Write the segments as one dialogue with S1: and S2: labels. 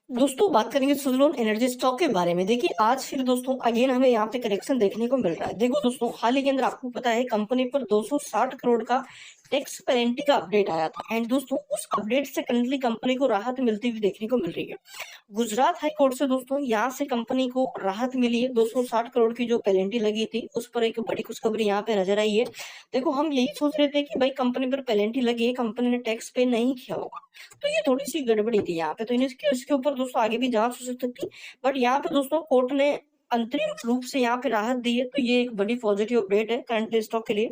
S1: दोस्तों बात करेंगे सुज़लोन एनर्जी स्टॉक के बारे में। देखिए आज फिर दोस्तों अगेन हमें यहाँ पे करेक्शन देखने को मिल रहा है। देखो दोस्तों हाल ही के अंदर आपको पता है कंपनी पर 260 करोड़ का टैक्स पेनल्टी का अपडेट आया था एंड दोस्तों उस अपडेट से करंटली कंपनी को राहत मिलती हुई देखने को मिल रही है। गुजरात हाई कोर्ट से दोस्तों यहाँ से कंपनी को राहत मिली है। 260 करोड़ की जो पेनल्टी लगी थी उस पर एक बड़ी खुशखबरी यहाँ पे नजर आई है। देखो हम यही सोच रहे थे कि भाई कंपनी पर पेनल्टी लगी है, कंपनी ने टैक्स पे नहीं किया होगा, तो ये थोड़ी सी गड़बड़ी थी यहाँ पे। तो इन्हें इसके ऊपर दोस्तों आगे भी जांच हो सकती थी, बट यहाँ पे दोस्तों कोर्ट ने अंतरिम रूप से यहाँ पे राहत दी है, तो ये एक बड़ी पॉजिटिव अपडेट है करंट स्टॉक के लिए।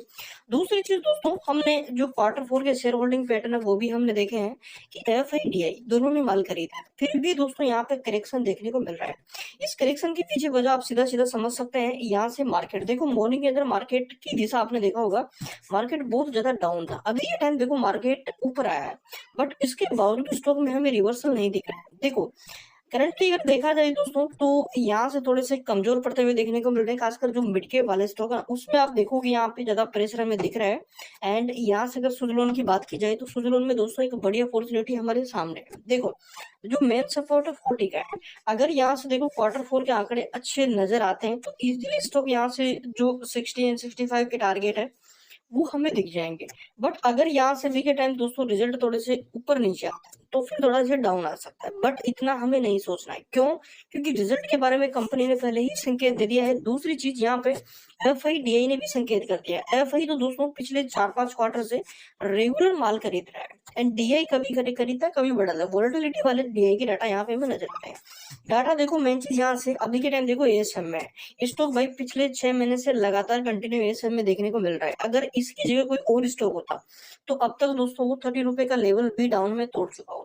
S1: दूसरी चीज दोस्तों हमने जो क्वार्टर 4 के शेयर होल्डिंग पैटर्न है वो भी हमने देखे हैं कि एफआईडीआई दोनों ने माल खरीदा है, फिर भी दोस्तों यहाँ पे करेक्शन देखने को मिल रहा है। इस करेक्शन के पीछे वजह आप सीधा सीधा समझ सकते हैं। यहाँ से मार्केट देखो, मॉर्निंग के अंदर मार्केट की दिशा आपने देखा होगा, मार्केट बहुत ज्यादा डाउन था। अभी ये टाइम देखो मार्केट ऊपर आया है, बट इसके बावजूद स्टॉक में हमें रिवर्सल नहीं दिख रहा है। देखो करंटली अगर देखा जाए दोस्तों तो यहाँ से थोड़े से कमजोर पड़ते हुए देखने को मिल रहे हैं, खासकर जो मिड कैप वाले स्टॉक है उसमें आप देखोगे यहाँ पे ज्यादा प्रेशर हमें दिख रहा है। एंड यहाँ से अगर सुजलोन की बात की जाए तो सुजलोन में दोस्तों एक बड़ी अपॉर्चुनिटी हमारे सामने है। देखो जो मेन सपोर्ट है 40 का है, अगर यहाँ से देखो क्वार्टर 4 के आंकड़े अच्छे नजर आते हैं तो इजीली स्टॉक यहाँ से जो 60 एंड 65 के टारगेट है वो हमें दिख जाएंगे। बट अगर यहाँ से भी के टाइम दोस्तों रिजल्ट थोड़े से ऊपर नीचे आते हैं तो फिर थोड़ा सा डाउन आ सकता है, बट इतना हमें नहीं सोचना है। क्यों? क्योंकि रिजल्ट के बारे में कंपनी ने पहले ही संकेत दे दिया है। दूसरी चीज यहाँ पे एफआईडीआई ने भी संकेत कर दिया है। एफआई तो दोस्तों पिछले 4-5 क्वार्टर से रेगुलर माल खरीद रहा है एंड डीआई कभी खरीदता है कभी बढ़ा है। वोलेटिलिटी वाले डीआई के डाटा यहाँ पे हमें नजर आते हैं। डाटा देखो मेन चीज यहाँ से अभी के टाइम देखो एएसएम में स्टॉक भाई पिछले 6 महीने से लगातार कंटिन्यू एएसएम में देखने को मिल रहा है। अगर इसकी जगह कोई और स्टॉक होता तो अब तक दोस्तों वो 30 रुपए का लेवल भी डाउन में तोड़ चुका होता।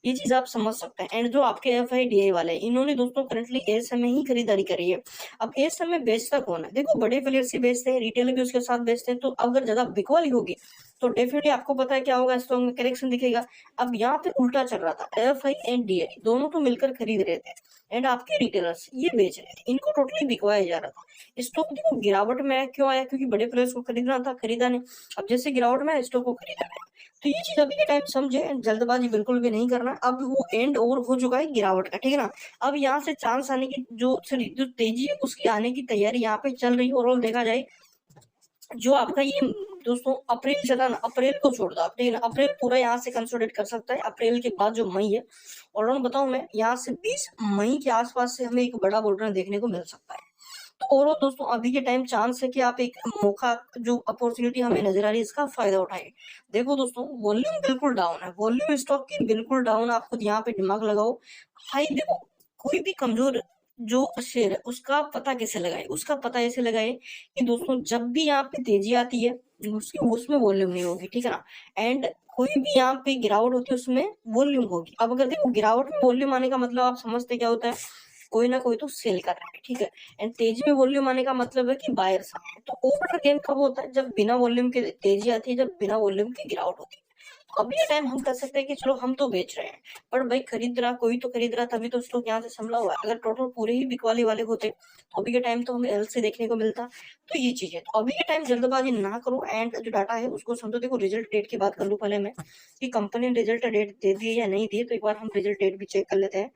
S1: ये चीज आप समझ सकते हैं। एंड जो आपके एफआईडीआई वाले इन्होंने दोस्तों करंटली एएसएम में ही खरीदारी करी है। अब एएसएम में बेचता कौन है? देखो बड़े प्लेयर्स ही बेचते हैं, रिटेलर भी उसके साथ बेचते हैं। तो अगर ज्यादा बिकवाली होगी तो डेफिनेटली आपको पता है क्या होगा, स्टॉक में करेक्शन दिखेगा। अब यहाँ पे उल्टा चल रहा था, एफआई एंड डीआई दोनों तो मिलकर खरीद रहे थे एंड आपके रिटेलर्स ये बेच रहे थे, इनको टोटली बिकवाया जा रहा था। स्टॉक देखो गिरावट में आया, क्यों आया? क्योंकि बड़े प्लेयर्स को खरीदना था, खरीदा नहीं। अब जैसे गिरावट में स्टॉक को खरीदा है, तो ये चीज अभी के टाइम समझे, जल्दबाजी बिल्कुल भी नहीं करना। अब वो एंड ओवर हो चुका है गिरावट का, ठीक है ना। अब यहाँ से चांस आने की जो तेजी है उसकी आने की तैयारी यहाँ पे चल रही है। ओवरऑल देखा जाए जो आपका ये दोस्तों अप्रैल चला ना, अप्रैल को छोड़ दो, अप्रैल पूरा यहाँ से कंसोलिडेट कर सकता है। अप्रैल के बाद जो मई है, और बताऊं मैं यहाँ से 20 मई के आसपास से हमें एक बड़ा बोल्डर देखने को मिल सकता है। तो ओवरऑल दोस्तों अभी के टाइम चांस है कि आप एक मौका जो अपॉर्चुनिटी हमें नजर आ रही है इसका फायदा उठाए। देखो दोस्तों वॉल्यूम बिल्कुल डाउन है, वॉल्यूम स्टॉक की बिल्कुल डाउन। आप खुद यहाँ पे दिमाग लगाओ। हाई देखो, कोई भी कमजोर जो शेयर है उसका पता कैसे लगाए? उसका पता ऐसे लगाए कि दोस्तों जब भी यहाँ पे तेजी आती है उसकी उसमें वॉल्यूम नहीं होगी, ठीक है ना। एंड कोई भी यहाँ पे गिरावट होती है उसमें वॉल्यूम होगी। अब अगर देखो गिरावट में वॉल्यूम आने का मतलब आप समझते क्या होता है, कोई ना कोई तो सेल कर रहा है, ठीक है। एंड तेजी में वॉल्यूम आने का मतलब है कि बायर्स आ रहे हैं। तो ओवर गेन कब होता है? जब बिना वॉल्यूम के तेजी आती है, जब बिना वॉल्यूम की गिरावट होती है। तो अभी टाइम हम कर सकते हैं कि चलो हम तो बेच रहे हैं, पर भाई खरीद रहा कोई तो खरीद रहा, तभी तो स्टॉक यहाँ से संभला हुआ है। अगर टोटल पूरे ही बिकवाली वाले होते तो अभी के टाइम तो हमें एल से देखने को मिलता। तो ये चीज है, तो अभी के टाइम जल्दबाजी ना करो एंड जो डाटा है उसको समझो। देखो रिजल्ट डेट की बात कर लूं पहले मैं कि कंपनी ने रिजल्ट डेट दे दी या नहीं दी, तो एक बार हम रिजल्ट डेट भी चेक कर लेते हैं।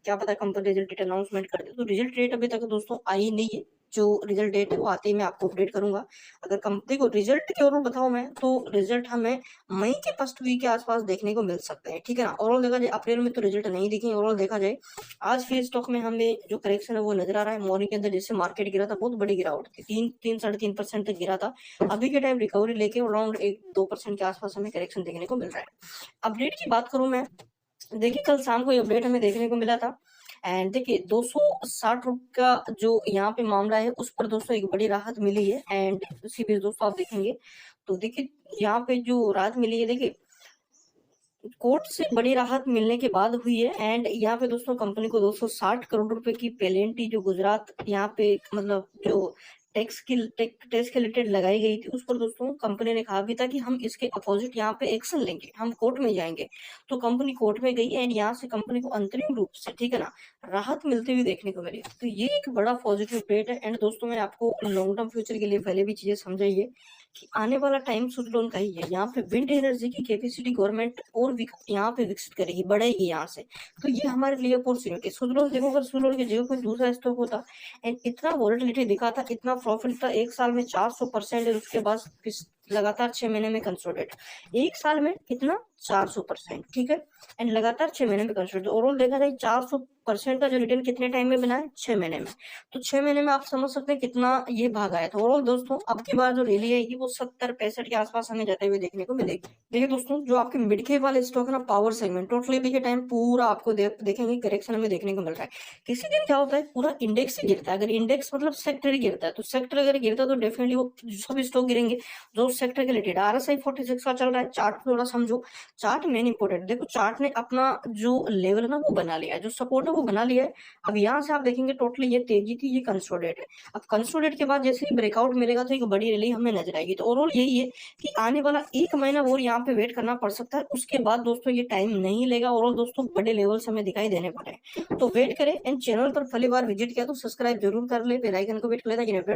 S1: क्या पता कंपनी रिजल्ट डेट अनाउंसमेंट कर दे। तो रिजल्ट डेट अभी तक दोस्तों आई नहीं है। जो रिजल्ट डेट है वो आते ही मैं आपको अपडेट करूंगा। अगर कंपनी को रिजल्ट की ओर बताऊं मैं तो रिजल्ट हमें मई के फर्स्ट वीक के आसपास देखने को मिल सकते हैं, ठीक है ना। ओवरऑल देखा जाए अप्रैल में तो रिजल्ट नहीं दिखे। ओवरऑल देखा जाए आज फिर स्टॉक में हमें जो करेक्शन है वो नजर आ रहा है। मॉर्निंग के अंदर जैसे मार्केट गिरा था, बहुत बड़ी गिरावट थी, 3-3.5% तक गिरा था। अभी के टाइम रिकवरी लेके अराउंड 1-2% के आसपास हमें करेक्शन देखने को मिल रहा है। अपडेट की बात करूं मैं, देखिए कल शाम को ये अपडेट हमें देखने को मिला था। एंड देखिए 260 रुपये का जो यहाँ पे मामला है उस पर दोस्तों एक बड़ी राहत मिली है। एंड उसी पे दोस्तों आप देखेंगे तो देखिए यहाँ पे जो राहत मिली है, देखिए कोर्ट से बड़ी राहत मिलने के बाद हुई है। एंड यहाँ पे दोस्तों कंपनी को 260 करोड़ रुपए की पेनल्टी जो गुजरात यहाँ पे मतलब जो टैक्स के रिलेटेड लगाई गई थी उस पर दोस्तों कंपनी ने कहा भी था कि हम इसके अपोजिट यहाँ पे एक्शन लेंगे, हम कोर्ट में जाएंगे। तो कंपनी कोर्ट में गई एंड यहाँ से कंपनी को अंतरिम रूप से, ठीक है ना, राहत मिलती हुई देखने को मिली। तो ये एक बड़ा पॉजिटिव अपडेट है। एंड दोस्तों मैं आपको लॉन्ग टर्म फ्यूचर के लिए पहले भी चीजें समझाइए कि आने वाला टाइम सुजलोन का ही है। यहाँ पे विंड एनर्जी की कैपेसिटी गवर्नमेंट और यहाँ पे विकसित करेगी, बढ़ेगी यहाँ से। तो ये हमारे लिए अपॉर्चुनिटी। सुजलोन देखो, अगर सुजलोन की जगह कोई दूसरा स्टॉक होता एंड इतना वॉलेटिलिटी दिखा था, इतना प्रॉफिट था, एक साल में 400%, उसके बाद लगातार 6 महीने में कंसोलिडेट, एक साल में कितना 400%, ठीक है। एंड लगातार 6 महीने में कंसोलिडेट, ओवरऑल देखा जाए 400% का जो रिटर्न कितने टाइम में बना है, 6 महीने में। तो 6 महीने में आप समझ सकते हैं कितना ये भाग आया था। ओवरऑल दोस्तों अब की बार जो रैली आएगी वो 70-65 के आसपास हमें जाते हुए देखने को मिलेगी। देखिए दोस्तों, जो आपके मिड कैप वाले स्टॉक है ना, पावर सेगमेंट, टोटली देखिए टाइम पूरा आपको देखेंगे करेक्शन हमें देखने को मिल रहा है। किसी दिन क्या होता है, पूरा इंडेक्स ही गिरता है। अगर इंडेक्स मतलब सेक्टर ही गिरता है, तो सेक्टर अगर गिरता है तो डेफिनेटली वो सब स्टॉक गिरेंगे जो सेक्टर के रिलेटेड। RSI 46 का चल रहा है, चार्ट थोड़ा समझो, चार्ट मेन इंपोर्टेंट। देखो चार्ट ने अपना जो लेवल है ना वो बना लिया है, जो सपोर्ट है वो बना लिया है। अब यहाँ से आप देखेंगे टोटली ये तेजी थी, ये कंसोलिडेट है। अब कंसोलिडेट के बाद जैसे ही ब्रेकआउट मिलेगा तो एक बड़ी रैली हमें नजर आएगी। तो ओवरऑल यही है कि आने वाला 1 महीना और यहाँ पे वेट करना पड़ सकता है। उसके बाद दोस्तों ये टाइम नहीं लेगा, ओवरऑल दोस्तों बड़े लेवल्स हमें दिखाई देने पड़े। तो वेट करें, एंड चैनल पर पहली बार विजिट किया तो सब्सक्राइब जरूर कर ले, बेल आइकन को वेट कर लेता है।